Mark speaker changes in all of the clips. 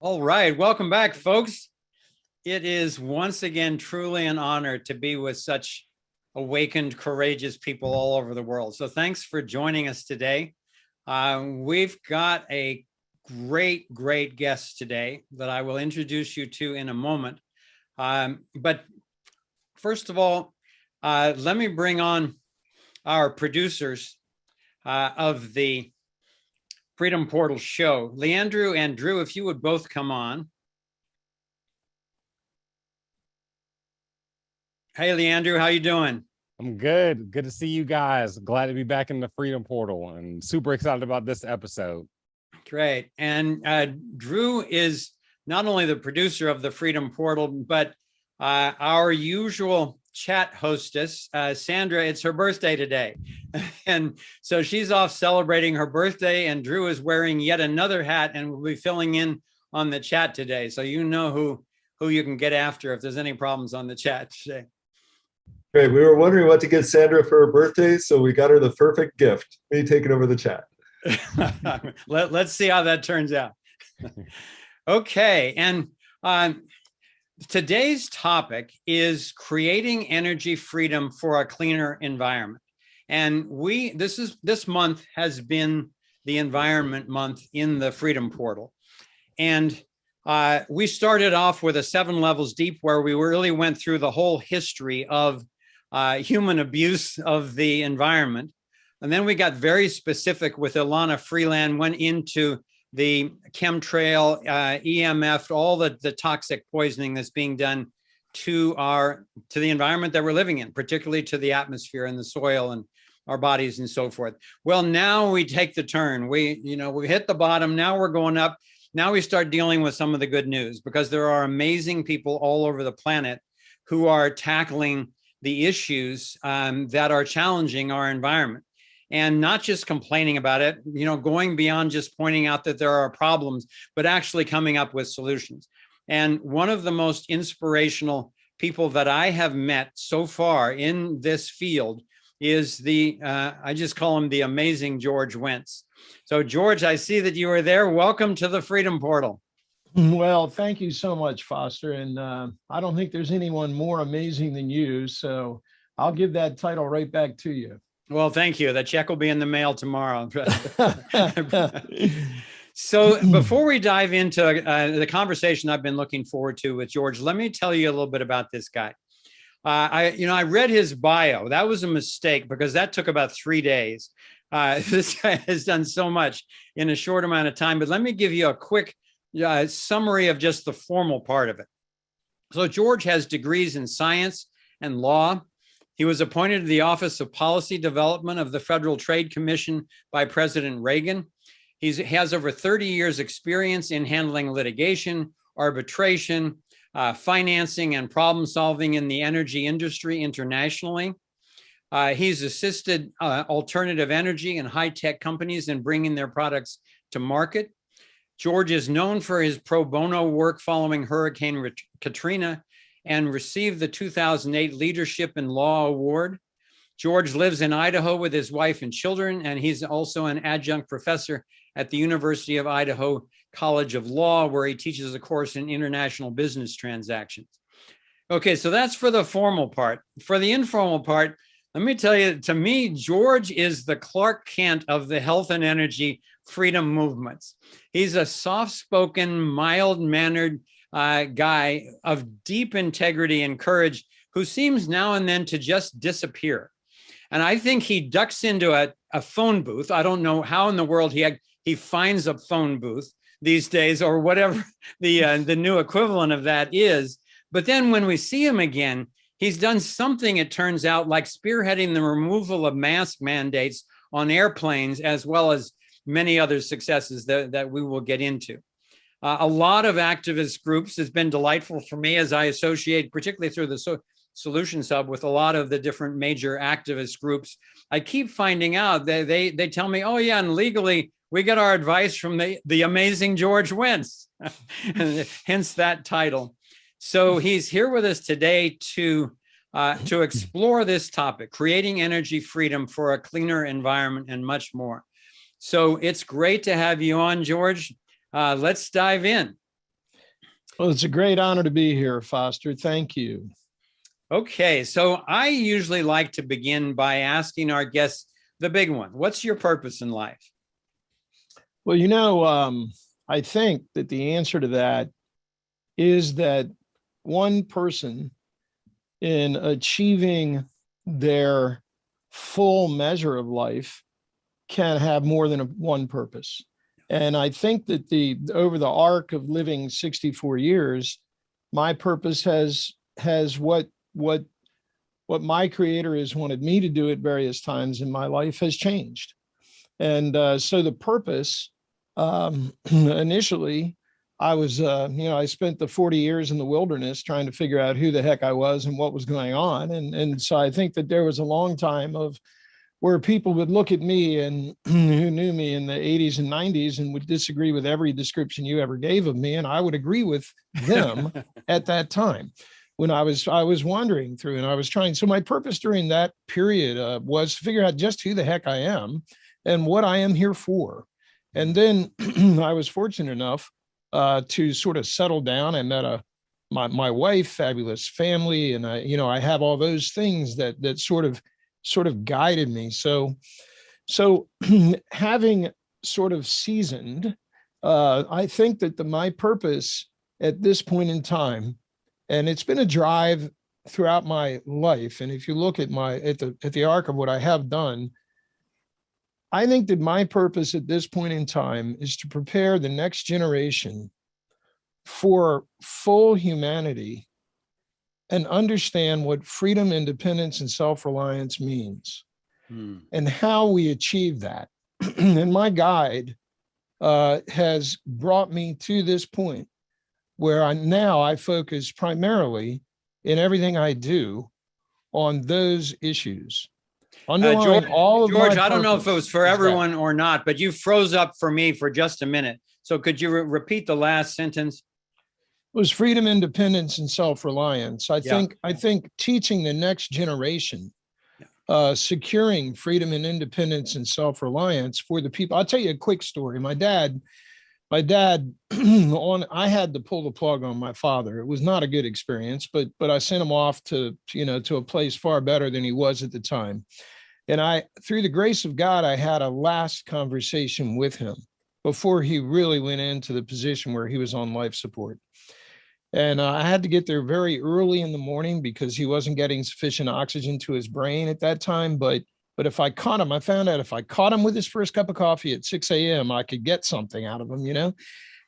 Speaker 1: All right, welcome back, folks. It is once again truly an honor to be with such awakened, courageous people all over the world. So thanks for joining us today. We've got a great guest today that I will introduce you to in a moment. But first of all, let me bring on our producers of the Freedom Portal show. Leandrew and Drew, if you would both come on. Hey, Leandrew, how you doing?
Speaker 2: I'm good. Good to see you guys. Glad to be back in the Freedom Portal and super excited about this episode.
Speaker 1: Great. And Drew is not only the producer of the Freedom Portal, but our usual chat hostess, Sandra. It's her birthday today. And so she's off celebrating her birthday, and Drew is wearing yet another hat and will be filling in on the chat today. So you know who you can get after if there's any problems on the chat today.
Speaker 3: Great. We were wondering what to get Sandra for her birthday, so we got her the perfect gift. Me taking over the chat.
Speaker 1: Let's see how that turns out. Okay. And today's topic is creating energy freedom for a cleaner environment. And this month has been the environment month in the Freedom Portal. And we started off with a 7 levels deep where we really went through the whole history of human abuse of the environment. And then we got very specific with Ilana Freeland, went into the chemtrail, EMF, all the toxic poisoning that's being done to the environment that we're living in, particularly to the atmosphere and the soil and our bodies and so forth. Well, now we take the turn. We hit the bottom. Now we're going up. Now we start dealing with some of the good news, because there are amazing people all over the planet who are tackling the issues that are challenging our environment, and not just complaining about it, going beyond just pointing out that there are problems, but actually coming up with solutions. And one of the most inspirational people that I have met so far in this field is I just call him the amazing George Wentz. So George, I see that you are there. Welcome to the Freedom Portal.
Speaker 4: Well, thank you so much, Foster. And I don't think there's anyone more amazing than you. So I'll give that title right back to you.
Speaker 1: Well, thank you. The check will be in the mail tomorrow. So before we dive into the conversation I've been looking forward to with George, let me tell you a little bit about this guy. I read his bio. That was a mistake, because that took about 3 days. This guy has done so much in a short amount of time, but let me give you a quick summary of just the formal part of it. So George has degrees in science and law. He was appointed to the Office of Policy Development of the Federal Trade Commission by President Reagan. He has over 30 years experience in handling litigation, arbitration, financing, and problem solving in the energy industry internationally. He's assisted alternative energy and high-tech companies in bringing their products to market. George is known for his pro bono work following Hurricane Katrina and received the 2008 Leadership in Law Award. George lives in Idaho with his wife and children, and he's also an adjunct professor at the University of Idaho College of Law, where he teaches a course in international business transactions. Okay, so that's for the formal part. For the informal part, let me tell you, to me, George is the Clark Kent of the health and energy freedom movements. He's a soft-spoken, mild-mannered guy of deep integrity and courage who seems now and then to just disappear. And I think he ducks into a phone booth. I don't know how in the world he finds a phone booth these days, or whatever the new equivalent of that is. But then when we see him again, he's done something, it turns out, like spearheading the removal of mask mandates on airplanes, as well as many other successes that we will get into. A lot of activist groups has been delightful for me, as I associate, particularly through the Solutions Hub, with a lot of the different major activist groups. I keep finding out that they tell me, oh yeah, and legally we get our advice from the amazing George Wentz, hence that title. So he's here with us today to explore this topic, creating energy freedom for a cleaner environment, and much more. So it's great to have you on, George. Let's dive in.
Speaker 4: Well, it's a great honor to be here, Foster. Thank you.
Speaker 1: Okay, so I usually like to begin by asking our guests the big one. What's your purpose in life?
Speaker 4: Well, I think that the answer to that is that one person in achieving their full measure of life can have more than one purpose. And I think that over the arc of living 64 years, my purpose has what my creator has wanted me to do at various times in my life has changed. And so the purpose, initially, I was, I spent the 40 years in the wilderness trying to figure out who the heck I was and what was going on. And so I think that there was a long time of where people would look at me and who knew me in the 80s and 90s and would disagree with every description you ever gave of me. And I would agree with them at that time when I was wandering through and I was trying. So my purpose during that period was to figure out just who the heck I am and what I am here for. And then I was fortunate enough to sort of settle down. I met my wife, fabulous family, and I have all those things that sort of guided me. So having sort of seasoned, I think that my purpose at this point in time, and it's been a drive throughout my life. And if you look at the arc of what I have done, I think that my purpose at this point in time is to prepare the next generation for full humanity and understand what freedom, independence, and self-reliance means and how we achieve that. And my guide has brought me to this point where I focus primarily in everything I do on those issues.
Speaker 1: George, I don't know if it was for everyone
Speaker 4: that.
Speaker 1: or not, but you froze up for me for just a minute. So could you repeat the last sentence?
Speaker 4: It was freedom, independence, and self-reliance. I think teaching the next generation, securing freedom and independence and self-reliance for the people. I'll tell you a quick story. My dad, I had to pull the plug on my father. It was not a good experience, but I sent him off to a place far better than he was at the time. And through the grace of God, I had a last conversation with him before he really went into the position where he was on life support. And I had to get there very early in the morning because he wasn't getting sufficient oxygen to his brain at that time. But if I caught him, I found out if I caught him with his first cup of coffee at 6 a.m., I could get something out of him,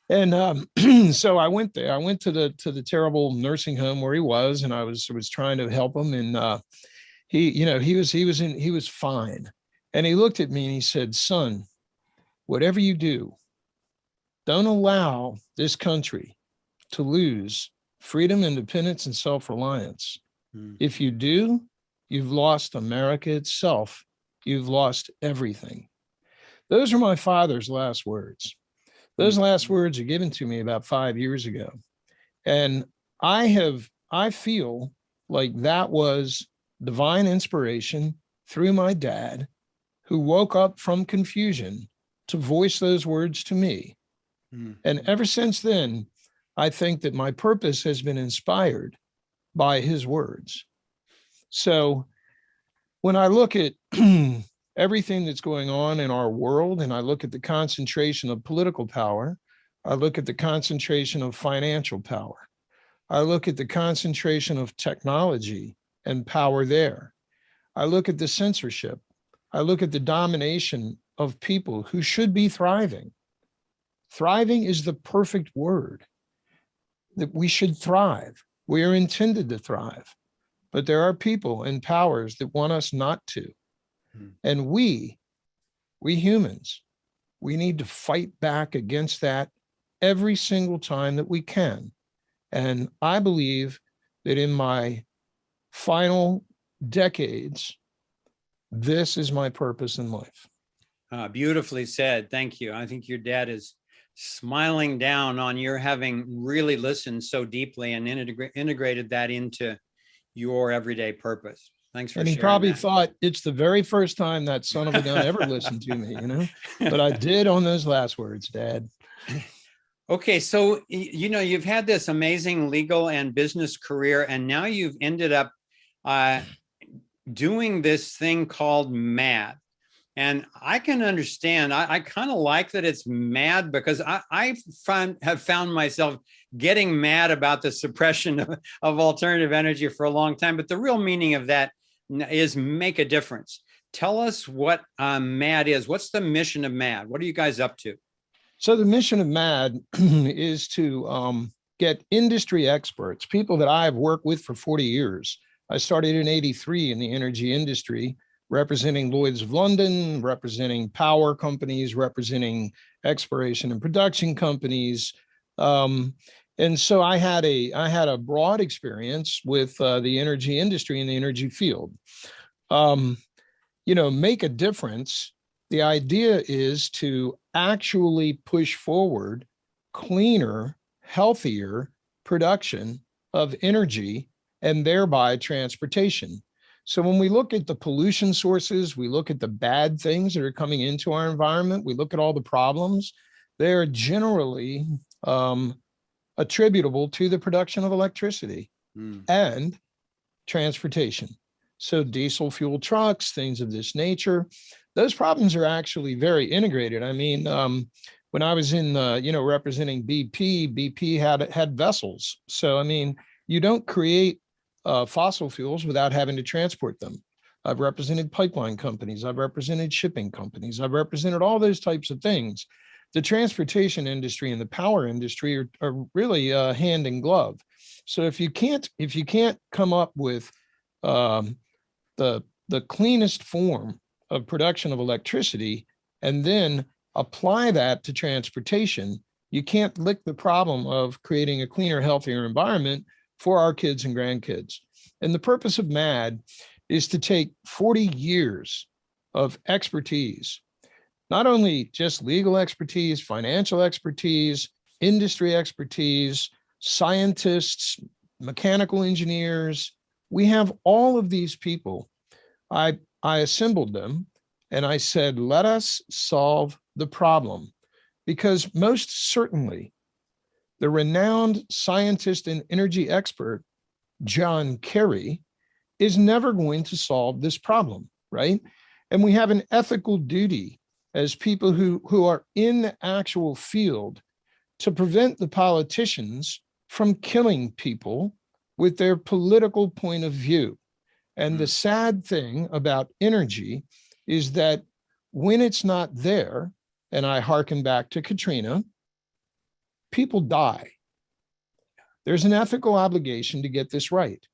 Speaker 4: And so I went there. I went to the terrible nursing home where he was, and I was trying to help him. And he was fine. And he looked at me and he said, "Son, whatever you do, don't allow this country to lose freedom, independence, and self-reliance. If you do, you've lost America itself. You've lost everything." Those are my father's last words. Those last words are given to me about 5 years ago. And I feel like that was divine inspiration through my dad, who woke up from confusion to voice those words to me. And ever since then, I think that my purpose has been inspired by his words. So when I look at everything that's going on in our world, and I look at the concentration of political power, I look at the concentration of financial power, I look at the concentration of technology and power there, I look at the censorship, I look at the domination of people who should be thriving. Thriving is the perfect word. That we should thrive. We are intended to thrive. But there are people and powers that want us not to. And we humans, we need to fight back against that every single time that we can. And I believe that in my final decades, this is my purpose in life.
Speaker 1: Beautifully said. Thank you. I think your dad is smiling down on your having really listened so deeply and integrated that into your everyday purpose. Thanks for sharing.
Speaker 4: And he probably thought it's the very first time that son of a gun ever listened to me, But I did on those last words, Dad.
Speaker 1: Okay, so you've had this amazing legal and business career, and now you've ended up doing this thing called MAD. And I can understand. I kind of like that it's MAD, because I have found myself getting mad about the suppression of alternative energy for a long time. But the real meaning of that is make a difference. Tell us what MAD is. What's the mission of MAD? What are you guys up to?
Speaker 4: So the mission of MAD is to get industry experts, people that I've worked with for 40 years. I started in '83 in the energy industry, representing Lloyd's of London, representing power companies, representing exploration and production companies. And so I had a broad experience with the energy industry and the energy field. Make a difference. The idea is to actually push forward cleaner, healthier production of energy and thereby transportation. So when we look at the pollution sources, we look at the bad things that are coming into our environment, we look at all the problems, they're generally attributable to the production of electricity and transportation. So diesel fuel trucks, things of this nature, those problems are actually very integrated. I mean, when I was in, representing BP had vessels. So, I mean, you don't create fossil fuels without having to transport them. I've represented pipeline companies. I've represented shipping companies. I've represented all those types of things. The transportation industry and the power industry are really hand in glove. So if you can't come up with the cleanest form of production of electricity and then apply that to transportation, you can't lick the problem of creating a cleaner, healthier environment for our kids and grandkids. And the purpose of MAD is to take 40 years of expertise, not only just legal expertise, financial expertise, industry expertise, scientists, mechanical engineers. We have all of these people. I assembled them and I said, let us solve the problem, because most certainly the renowned scientist and energy expert, John Kerry, is never going to solve this problem, right? And we have an ethical duty as people who are in the actual field to prevent the politicians from killing people with their political point of view. And the sad thing about energy is that when it's not there, and I hearken back to Katrina, people die. There's an ethical obligation to get this right.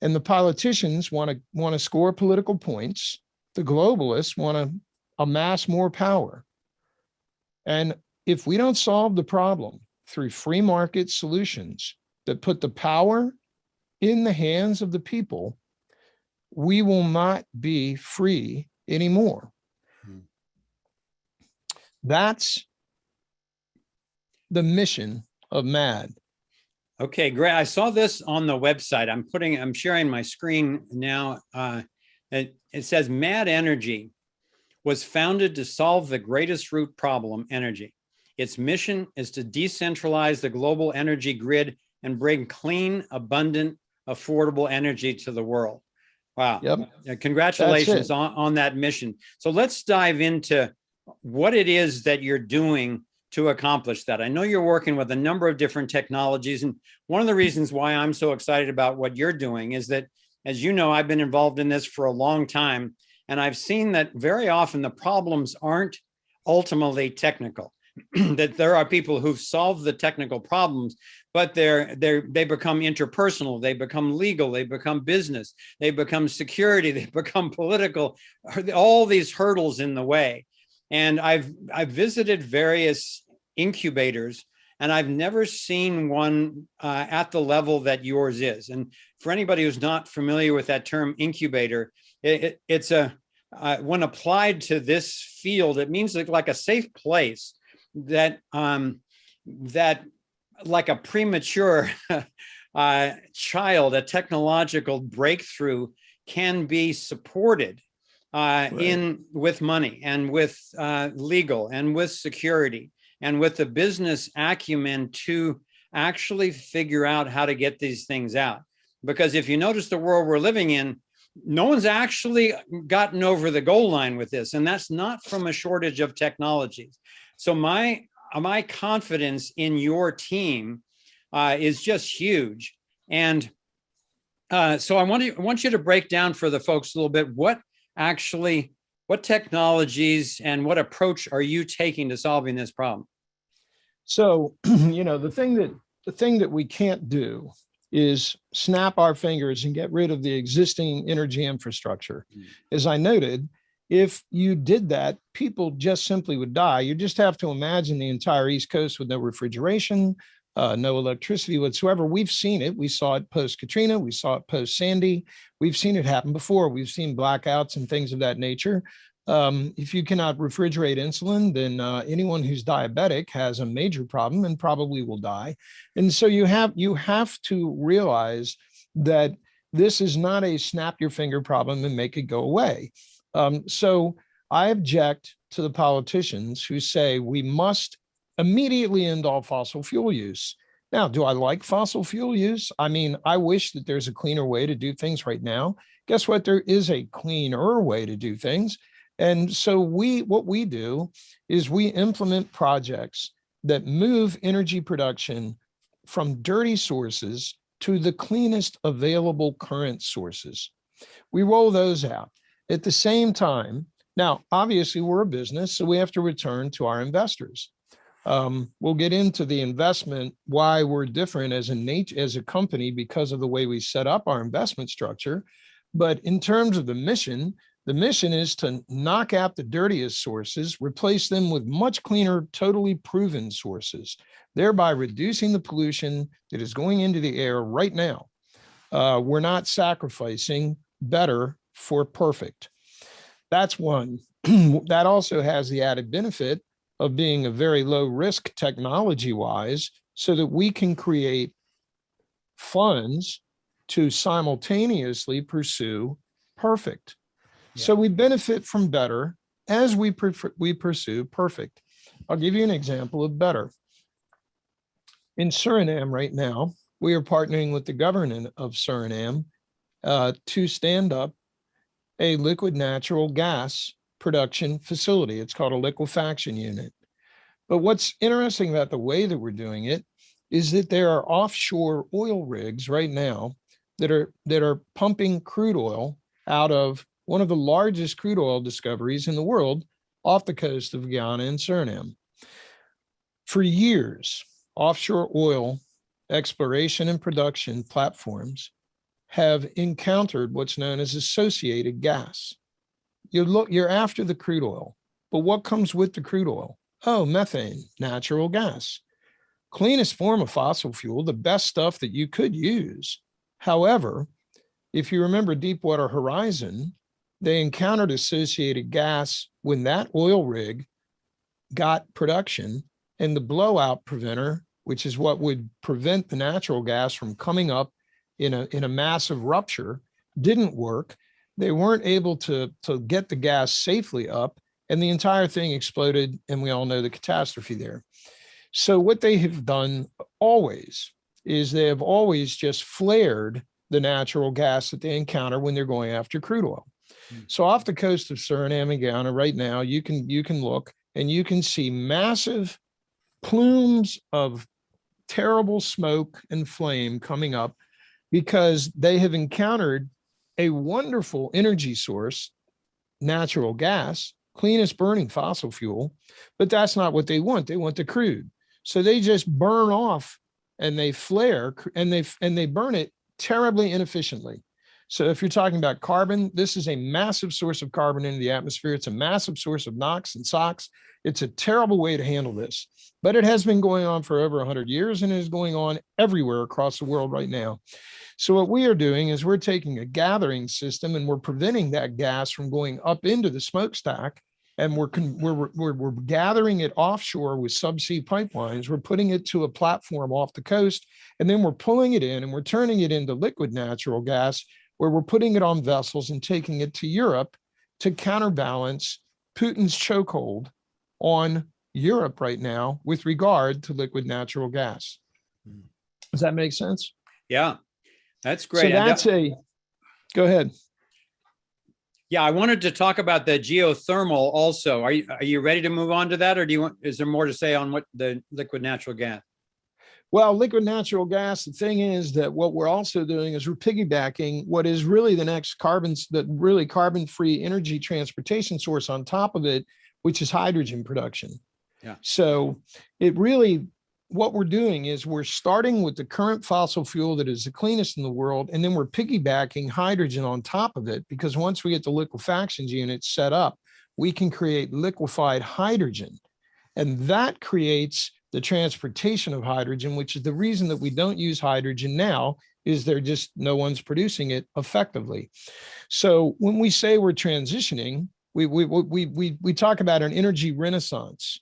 Speaker 4: And the politicians want to score political points. The globalists want to amass more power. And if we don't solve the problem through free market solutions that put the power in the hands of the people, we will not be free anymore. That's the mission of MAD.
Speaker 1: Okay, great. I saw this on the website. I'm sharing my screen now. It says MAD Energy was founded to solve the greatest root problem, energy. Its mission is to decentralize the global energy grid and bring clean, abundant, affordable energy to the world. Wow. Yep. Congratulations on that mission. So let's dive into what it is that you're doing to accomplish that. I know you're working with a number of different technologies. And one of the reasons why I'm so excited about what you're doing is that, as you know, I've been involved in this for a long time. And I've seen that very often the problems aren't ultimately technical, that there are people who've solved the technical problems, but they become interpersonal, they become legal, they become business, they become security, they become political, all these hurdles in the way. And I've visited various incubators, and I've never seen one at the level that yours is. And for anybody who's not familiar with that term incubator, it's when applied to this field, it means like a safe place that like a premature child, a technological breakthrough can be supported with money and with legal and with security and with the business acumen to actually figure out how to get these things out. Because if you notice the world we're living in, no one's actually gotten over the goal line with this, and that's not from a shortage of technologies. So my confidence in your team is just huge. And so I want you to break down for the folks a little bit what technologies and what approach are you taking to solving this problem?
Speaker 4: So, the thing that we can't do is snap our fingers and get rid of the existing energy infrastructure. As I noted, if you did that, people just simply would die. You just have to imagine the entire East Coast with no refrigeration, no electricity whatsoever. We've seen it. We saw it post-Katrina. We saw it post-Sandy. We've seen it happen before. We've seen blackouts and things of that nature. If you cannot refrigerate insulin, then anyone who's diabetic has a major problem and probably will die. And so you have to realize that this is not a snap your finger problem and make it go away. So I object to the politicians who say we must immediately end all fossil fuel use. Now, do I like fossil fuel use? I mean, I wish that there's a cleaner way to do things right now. Guess what? There is a cleaner way to do things. And so what we do is we implement projects that move energy production from dirty sources to the cleanest available current sources. We roll those out. At the same time, now, obviously, we're a business, so we have to return to our investors. We'll get into the investment, why we're different as a company because of the way we set up our investment structure. But in terms of the mission is to knock out the dirtiest sources, replace them with much cleaner, totally proven sources, thereby reducing the pollution that is going into the air right now. We're not sacrificing better for perfect. That's one. That also has the added benefit of being a very low risk technology-wise, so that we can create funds to simultaneously pursue perfect. Yeah. So we benefit from better as we pursue perfect. I'll give you an example of better. In Suriname right now, we are partnering with the government of Suriname to stand up a liquid natural gas production facility. It's called a liquefaction unit. But what's interesting about the way that we're doing it is that there are offshore oil rigs right now that are pumping crude oil out of one of the largest crude oil discoveries in the world off the coast of Guyana and Suriname. For years, offshore oil exploration and production platforms have encountered what's known as associated gas. You're after the crude oil, but what comes with the crude oil? Oh, methane, natural gas. Cleanest form of fossil fuel, the best stuff that you could use. However, if you remember Deepwater Horizon, they encountered associated gas when that oil rig got production, and the blowout preventer, which is what would prevent the natural gas from coming up in a massive rupture, didn't work. They weren't able to get the gas safely up, and the entire thing exploded, and we all know the catastrophe there. So what they have done always is they have always just flared the natural gas that they encounter when they're going after crude oil. So off the coast of Suriname and Guyana right now, you can look and you can see massive plumes of terrible smoke and flame coming up because they have encountered a wonderful energy source, natural gas, cleanest burning fossil fuel, but that's not what they want. They want the crude. So they just burn off and they flare and they burn it terribly inefficiently. So if you're talking about carbon, this is a massive source of carbon into the atmosphere. It's a massive source of NOx and SOx. It's a terrible way to handle this, but it has been going on for over 100 years and is going on everywhere across the world right now. So what we are doing is we're taking a gathering system and we're preventing that gas from going up into the smokestack, and we're gathering it offshore with subsea pipelines. We're putting it to a platform off the coast, and then we're pulling it in and we're turning it into liquid natural gas, where we're putting it on vessels and taking it to Europe to counterbalance Putin's chokehold on Europe right now with regard to liquid natural gas. Does that make sense?
Speaker 1: Yeah, that's
Speaker 4: So
Speaker 1: great.
Speaker 4: that's go ahead.
Speaker 1: Yeah, I wanted to talk about the geothermal also. Are you ready to move on to that, or is there more to say on what the liquid natural gas?
Speaker 4: Well, liquid natural gas, the thing is that what we're also doing is we're piggybacking what is really the next carbon-free energy transportation source on top of it, which is hydrogen production.
Speaker 1: Yeah.
Speaker 4: So what we're doing is we're starting with the current fossil fuel that is the cleanest in the world, and then we're piggybacking hydrogen on top of it, because once we get the liquefaction units set up, we can create liquefied hydrogen. And that creates the transportation of hydrogen, which is the reason that we don't use hydrogen now, is no one's producing it effectively. So when we say we're transitioning, we talk about an energy renaissance.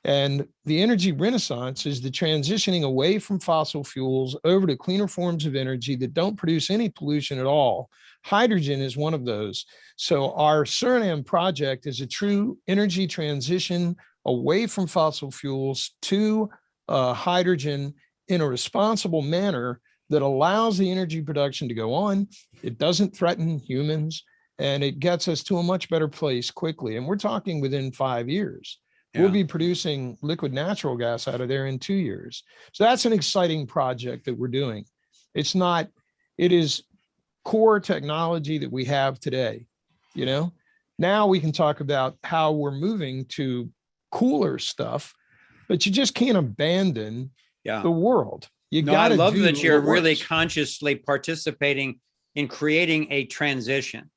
Speaker 4: And the energy renaissance is the transitioning away from fossil fuels over to cleaner forms of energy that don't produce any pollution at all. Hydrogen is one of those. So our Suriname project is a true energy transition away from fossil fuels to hydrogen in a responsible manner that allows the energy production to go on. It doesn't threaten humans, and it gets us to a much better place quickly. And we're talking within 5 years.
Speaker 1: Yeah.
Speaker 4: We'll be producing liquid natural gas out of there in 2 years. So that's an exciting project that we're doing. It is core technology that we have today. Now we can talk about how we're moving to cooler stuff, but you just can't abandon the world.
Speaker 1: I love that you're really consciously participating in creating a transition,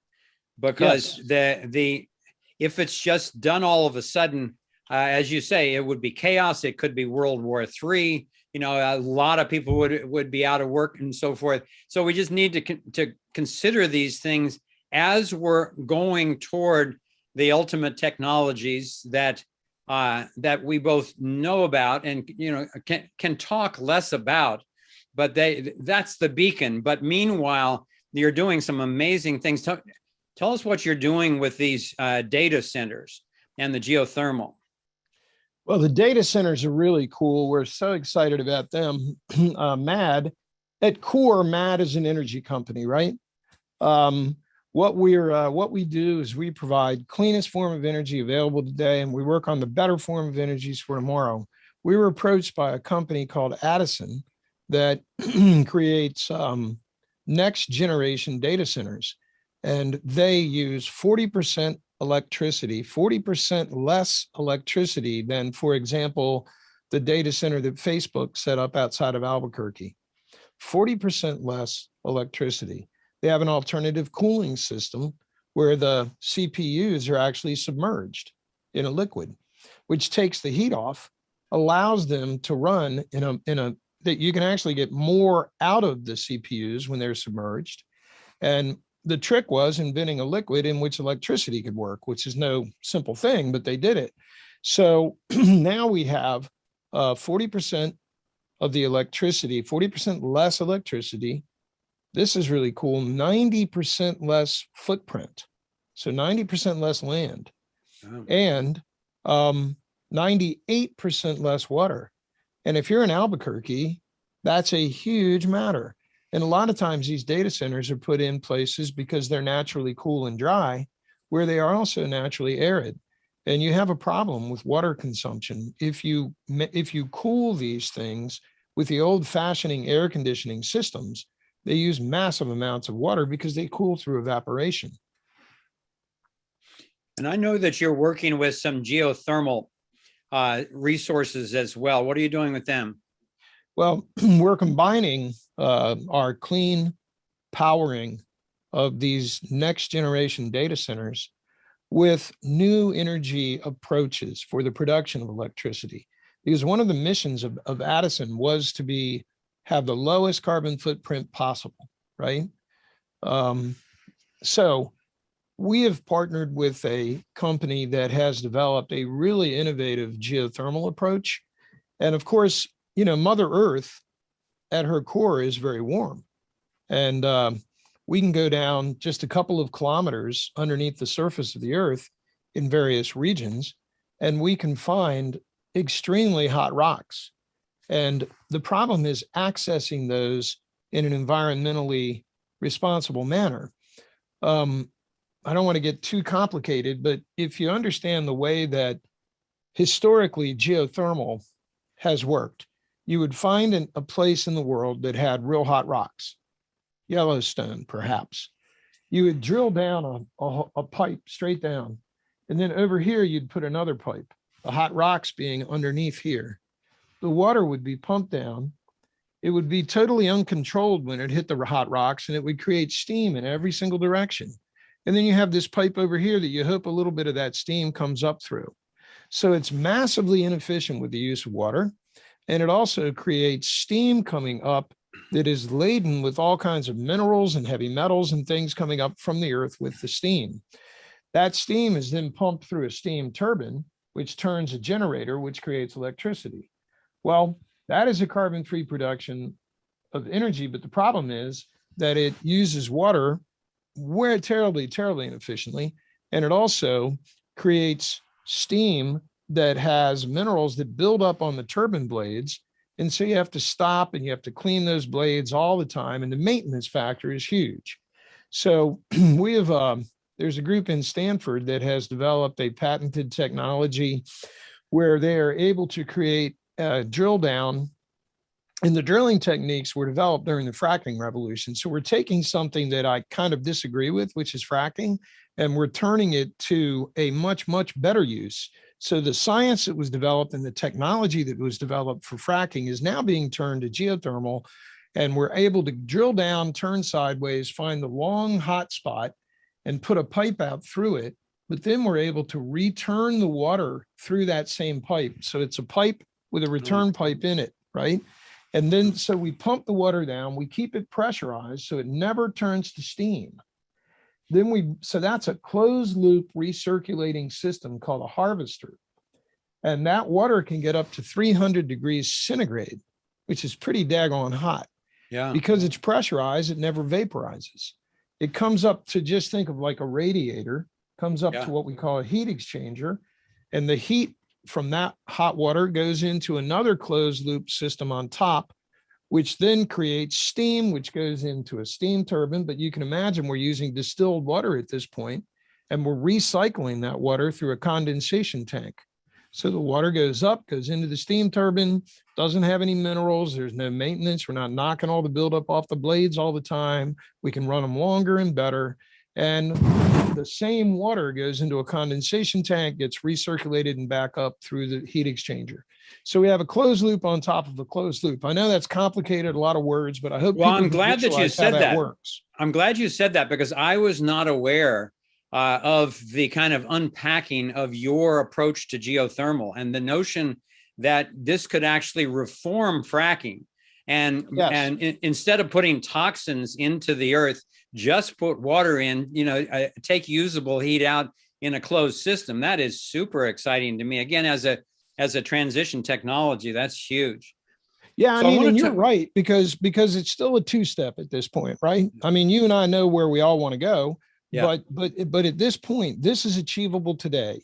Speaker 1: because if it's just done all of a sudden, as you say, it would be chaos. It could be World War III. A lot of people would be out of work and so forth. So we just need to consider these things as we're going toward the ultimate technologies that we both know about and can talk less about. But that's the beacon. But meanwhile, you're doing some amazing things. Tell us what you're doing with these data centers and the geothermal.
Speaker 4: Well, the data centers are really cool. We're so excited about them. MAD, at core, MAD is an energy company, right? What we do is we provide cleanest form of energy available today, and we work on the better form of energies for tomorrow. We were approached by a company called Addison that creates next generation data centers, and they use 40% electricity, 40% less electricity than, for example, the data center that Facebook set up outside of Albuquerque. 40% less electricity. They have an alternative cooling system where the CPUs are actually submerged in a liquid, which takes the heat off, allows them to run that you can actually get more out of the CPUs when they're submerged. And the trick was inventing a liquid in which electricity could work, which is no simple thing, but they did it. So now we have 40% of the electricity, 40% less electricity. This is really cool. 90% less footprint. So 90% less land. Oh. And 98% less water. And if you're in Albuquerque, that's a huge matter. And a lot of times these data centers are put in places because they're naturally cool and dry, where they are also naturally arid. And you have a problem with water consumption. If you cool these things with the old-fashioned air conditioning systems, they use massive amounts of water because they cool through evaporation.
Speaker 1: And I know that you're working with some geothermal resources as well. What are you doing with them?
Speaker 4: Well, we're combining our clean powering of these next generation data centers with new energy approaches for the production of electricity. Because one of the missions of Addison was to have the lowest carbon footprint possible, right? So we have partnered with a company that has developed a really innovative geothermal approach. And of course, Mother Earth at her core is very warm. And we can go down just a couple of kilometers underneath the surface of the Earth in various regions, and we can find extremely hot rocks. And the problem is accessing those in an environmentally responsible manner. I don't want to get too complicated, but if you understand the way that historically geothermal has worked, you would find a place in the world that had real hot rocks, Yellowstone, perhaps. You would drill down a pipe straight down, and then over here, you'd put another pipe, the hot rocks being underneath here. The water would be pumped down. It would be totally uncontrolled when it hit the hot rocks, and it would create steam in every single direction. And then you have this pipe over here that you hope a little bit of that steam comes up through. So it's massively inefficient with the use of water. And it also creates steam coming up that is laden with all kinds of minerals and heavy metals and things coming up from the earth with the steam. That steam is then pumped through a steam turbine, which turns a generator, which creates electricity. Well, that is a carbon-free production of energy, but the problem is that it uses water terribly, terribly inefficiently, and it also creates steam that has minerals that build up on the turbine blades, and so you have to stop and you have to clean those blades all the time, and the maintenance factor is huge. So we have there's a group in Stanford that has developed a patented technology where they are able to create drill down, and the drilling techniques were developed during the fracking revolution. So we're taking something that I kind of disagree with, which is fracking, and we're turning it to a much, much better use. So the science that was developed and the technology that was developed for fracking is now being turned to geothermal, and we're able to drill down, turn sideways, find the long hot spot, and put a pipe out through it. But then we're able to return the water through that same pipe. So it's a pipe with a return pipe in it, right? And then, so we pump the water down, we keep it pressurized so it never turns to steam. Then so that's a closed loop recirculating system called a harvester. And that water can get up to 300 degrees centigrade, which is pretty daggone hot.
Speaker 1: Yeah.
Speaker 4: Because it's pressurized, it never vaporizes. It comes up to, just think of like a radiator, comes up to what we call a heat exchanger. And the heat from that hot water goes into another closed loop system on top, which then creates steam, which goes into a steam turbine. But you can imagine we're using distilled water at this point, and we're recycling that water through a condensation tank. So the water goes up, goes into the steam turbine, doesn't have any minerals. There's no maintenance. We're not knocking all the buildup off the blades all the time. We can run them longer and better. And the same water goes into a condensation tank, gets recirculated and back up through the heat exchanger. So we have a closed loop on top of a closed loop. I know that's complicated, a lot of words, but I hope.
Speaker 1: Well, I'm glad that you said that.
Speaker 4: Works.
Speaker 1: I'm glad you said that, because I was not aware of the kind of unpacking of your approach to geothermal and the notion that this could actually reform fracking. And, instead of putting toxins into the earth, just put water in, take usable heat out in a closed system. That is super exciting to me. Again, as a transition technology, that's huge.
Speaker 4: Yeah, so I mean, and you're right, because it's still a two-step at this point, right? I mean, you and I know where we all want to go, but at this point, this is achievable today.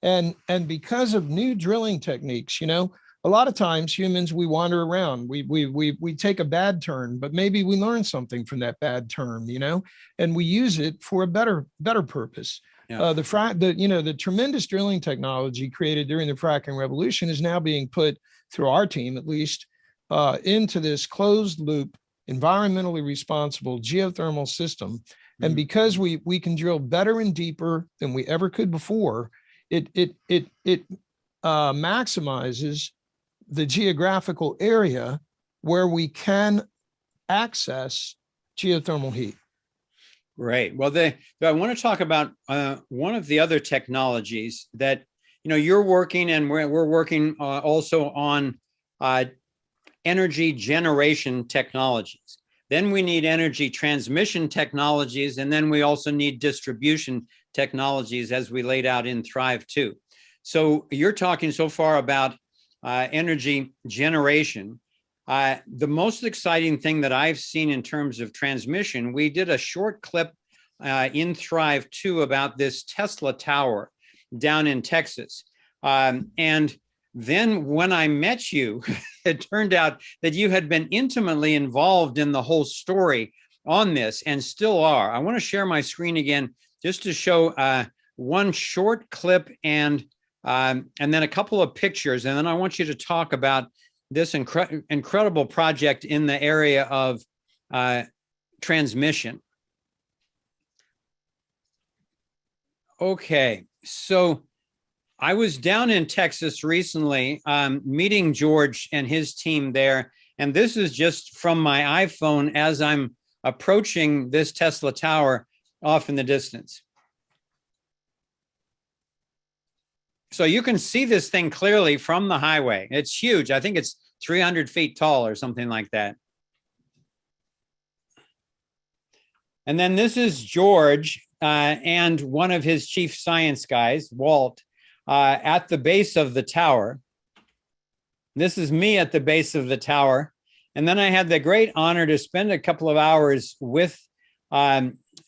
Speaker 4: And because of new drilling techniques, a lot of times humans, we wander around, we take a bad turn, but maybe we learn something from that bad turn, and we use it for a better purpose. Yeah. The tremendous drilling technology created during the fracking revolution is now being put, through our team at least, into this closed loop, environmentally responsible geothermal system. And because we can drill better and deeper than we ever could before, it maximizes the geographical area where we can access geothermal heat.
Speaker 1: Right. Well, I want to talk about one of the other technologies that, you're working, and we're working also on energy generation technologies. Then we need energy transmission technologies, and then we also need distribution technologies, as we laid out in Thrive 2. So you're talking so far about energy generation. The most exciting thing that I've seen in terms of transmission, we did a short clip in Thrive 2 about this Tesla tower down in Texas. And then when I met you, it turned out that you had been intimately involved in the whole story on this and still are. I want to share my screen again just to show one short clip and then a couple of pictures. And then I want you to talk about this incredible project in the area of transmission. Okay, so I was down in Texas recently meeting George and his team there. And this is just from my iPhone as I'm approaching this Tesla tower off in the distance. So you can see this thing clearly from the highway. It's huge. I think it's 300 feet tall or something like that. And then this is George and one of his chief science guys, Walt, at the base of the tower. This is me at the base of the tower. And then I had the great honor to spend a couple of hours with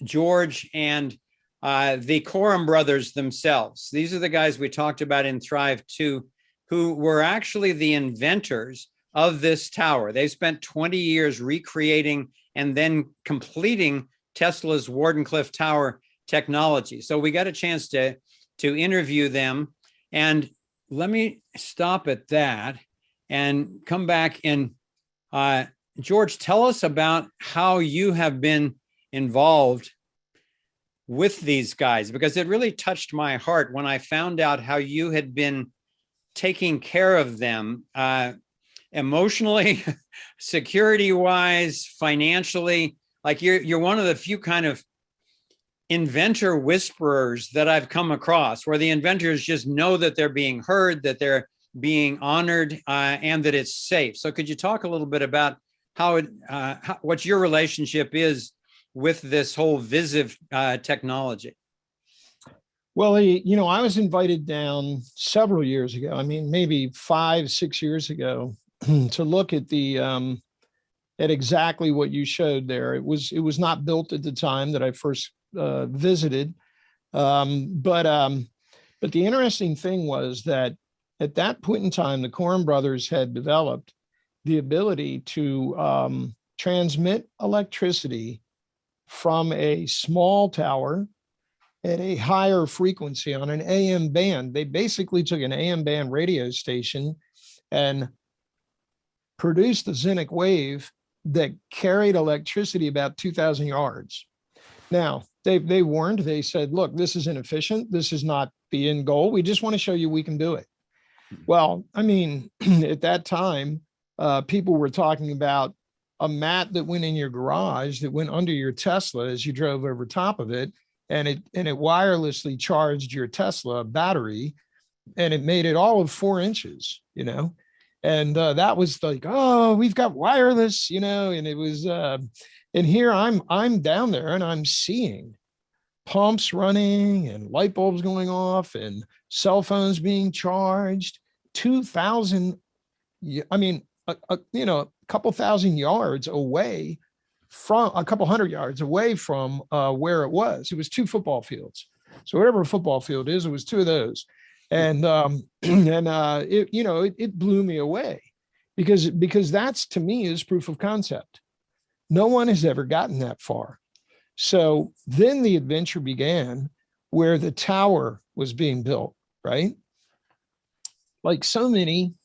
Speaker 1: George and the Coram brothers themselves. These are the guys we talked about in Thrive 2, who were actually the inventors of this tower. They spent 20 years recreating and then completing Tesla's Wardenclyffe Tower technology. So we got a chance to interview them. And let me stop at that and come back and George, tell us about how you have been involved with these guys, because it really touched my heart when I found out how you had been taking care of them emotionally, security-wise, financially. Like you're one of the few kind of inventor whisperers that I've come across, where the inventors just know that they're being heard, that they're being honored, and that it's safe. So could you talk a little bit about what your relationship is with this whole Visiv technology?
Speaker 4: Well, I was invited down several years ago. I mean, maybe 5-6 years ago, to look at at exactly what you showed there. It was not built at the time that I first visited, but the interesting thing was that at that point in time, the Coram brothers had developed the ability to transmit electricity from a small tower at a higher frequency on an AM band. They basically took an AM band radio station and produced a Zinc wave that carried electricity about 2,000 yards. Now, they warned, they said, look, this is inefficient. This is not the end goal. We just want to show you we can do it. Well, I mean, at that time, people were talking about a mat that went in your garage that went under your Tesla as you drove over top of it, and it wirelessly charged your Tesla battery, and it made it all of 4 inches, and that was like, oh, we've got wireless, and it was, and here I'm down there and I'm seeing pumps running and light bulbs going off and cell phones being charged 2,000, I mean, a couple thousand yards away from, a couple hundred yards away from where it was. It was 2 football fields. So whatever a football field is, it was 2 of those. And it blew me away because that's, to me, is proof of concept. No one has ever gotten that far. So then the adventure began where the tower was being built, right? Like so many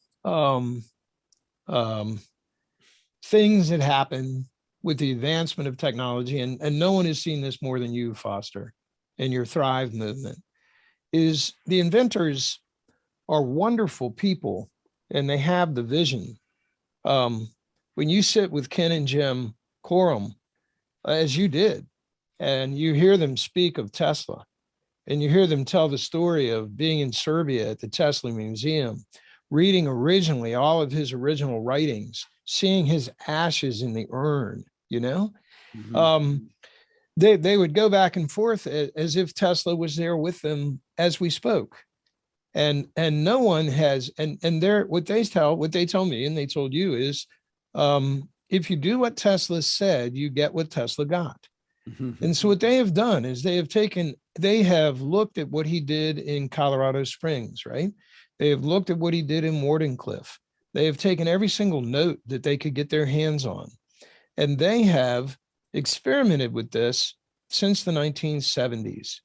Speaker 4: things that happen with the advancement of technology, and no one has seen this more than you, Foster, and your Thrive movement, is the inventors are wonderful people and they have the vision. When you sit with Ken and Jim Coram, as you did, and you hear them speak of Tesla, and you hear them tell the story of being in Serbia at the Tesla Museum, reading originally all of his original writings, seeing his ashes in the urn, mm-hmm. They would go back and forth as if Tesla was there with them as we spoke. And no one has, and what they tell me, and they told you, is if you do what Tesla said, you get what Tesla got. Mm-hmm. And so what they have done is they have taken they have looked at what he did in Colorado Springs, right? They have looked at what he did in Wardenclyffe. They have taken every single note that they could get their hands on, and they have experimented with this since the 1970s.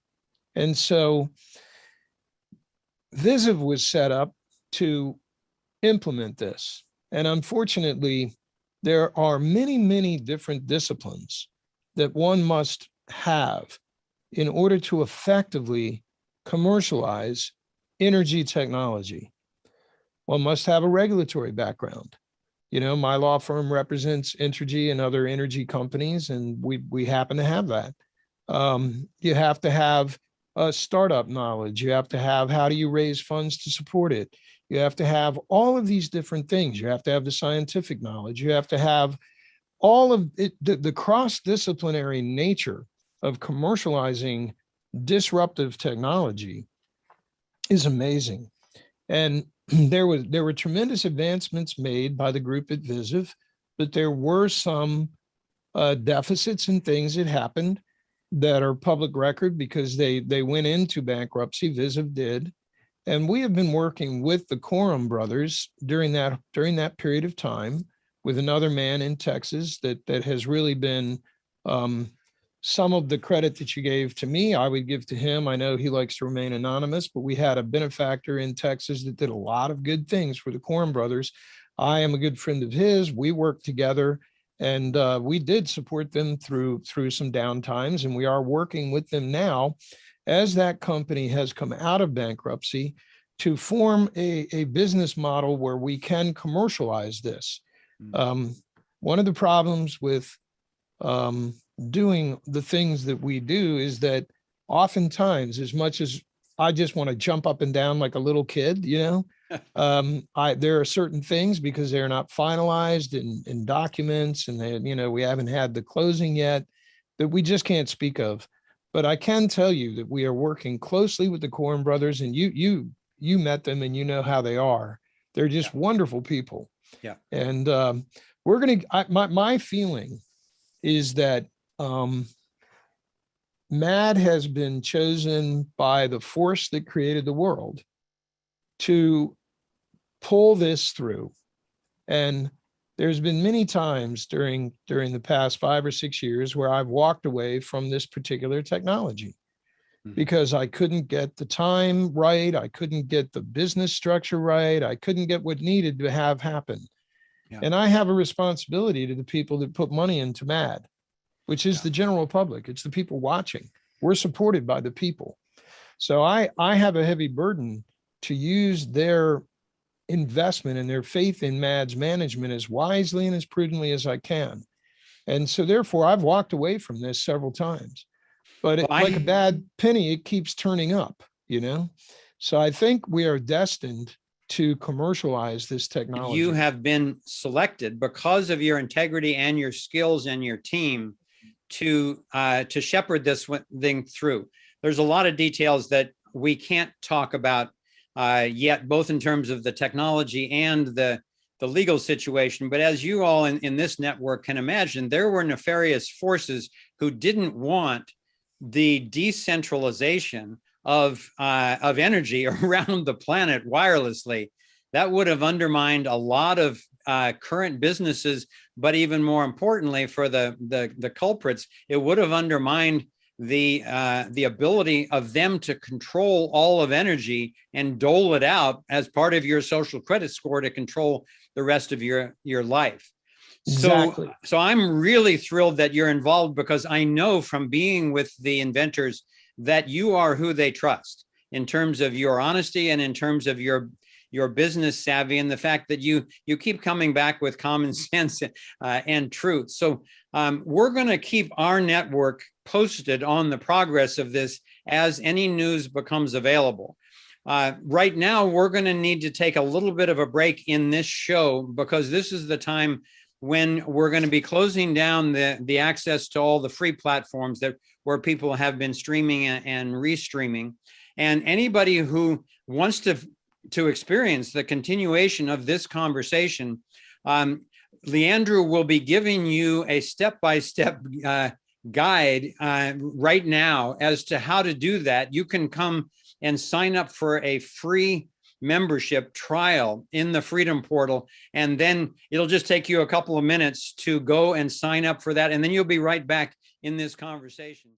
Speaker 4: And so Visiv was set up to implement this. And unfortunately, there are many, many different disciplines that one must have in order to effectively commercialize energy technology. One must have a regulatory background. You know, my law firm represents Entergy and other energy companies, and we happen to have that. You have to have startup knowledge. You have to have, how do you raise funds to support it? You have to have all of these different things. You have to have the scientific knowledge. You have to have all of it, the cross-disciplinary nature of commercializing disruptive technology is amazing. And there were tremendous advancements made by the group at Visiv, but there were some deficits and things that happened that are public record because they went into bankruptcy. Visiv did. And we have been working with the Coram brothers during that period of time with another man in Texas that has really been some of the credit that you gave to me, I would give to him. I know he likes to remain anonymous, but we had a benefactor in Texas that did a lot of good things for the Coram brothers. I am a good friend of his. We worked together, and we did support them through some down times, and we are working with them now as that company has come out of bankruptcy to form a business model where we can commercialize this. One of the problems with doing the things that we do is that oftentimes, as much as I just want to jump up and down like a little kid, you know, there are certain things, because they're not finalized in documents, and they, you know, we haven't had the closing yet, that we just can't speak of. But I can tell you that we are working closely with the Coram brothers, and you met them and you know how they are. They're just wonderful people.
Speaker 1: Yeah.
Speaker 4: And we're going to, my feeling is that MAD has been chosen by the force that created the world to pull this through. And there's been many times during the past 5 or 6 years where I've walked away from this particular technology because I couldn't get the time right. I couldn't get the business structure right. I couldn't get what needed to have happen. Yeah. And I have a responsibility to the people that put money into MAD, which is the general public. It's the people watching. We're supported by the people. So I have a heavy burden to use their investment and their faith in MAD's management as wisely and as prudently as I can. And so therefore I've walked away from this several times, but like a bad penny, it keeps turning up, you know? So I think we are destined to commercialize this technology.
Speaker 1: You have been selected because of your integrity and your skills and your team to shepherd this thing through. There's a lot of details that we can't talk about yet, both in terms of the technology and the legal situation. But as you all in this network can imagine, there were nefarious forces who didn't want the decentralization of energy around the planet wirelessly. That would have undermined a lot of current businesses, but even more importantly for the culprits, it would have undermined the ability of them to control all of energy and dole it out as part of your social credit score to control the rest of your life.
Speaker 4: Exactly.
Speaker 1: So I'm really thrilled that you're involved, because I know from being with the inventors that you are who they trust in terms of your honesty and in terms of your business savvy, and the fact that you keep coming back with common sense and truth. So we're going to keep our network posted on the progress of this as any news becomes available. Right now, we're going to need to take a little bit of a break in this show, because this is the time when we're going to be closing down the access to all the free platforms where people have been streaming and restreaming. And anybody who wants to experience the continuation of this conversation, Leandrew will be giving you a step-by-step guide right now as to how to do that. You can come and sign up for a free membership trial in the Freedom Portal, and then it'll just take you a couple of minutes to go and sign up for that, and then you'll be right back in this conversation.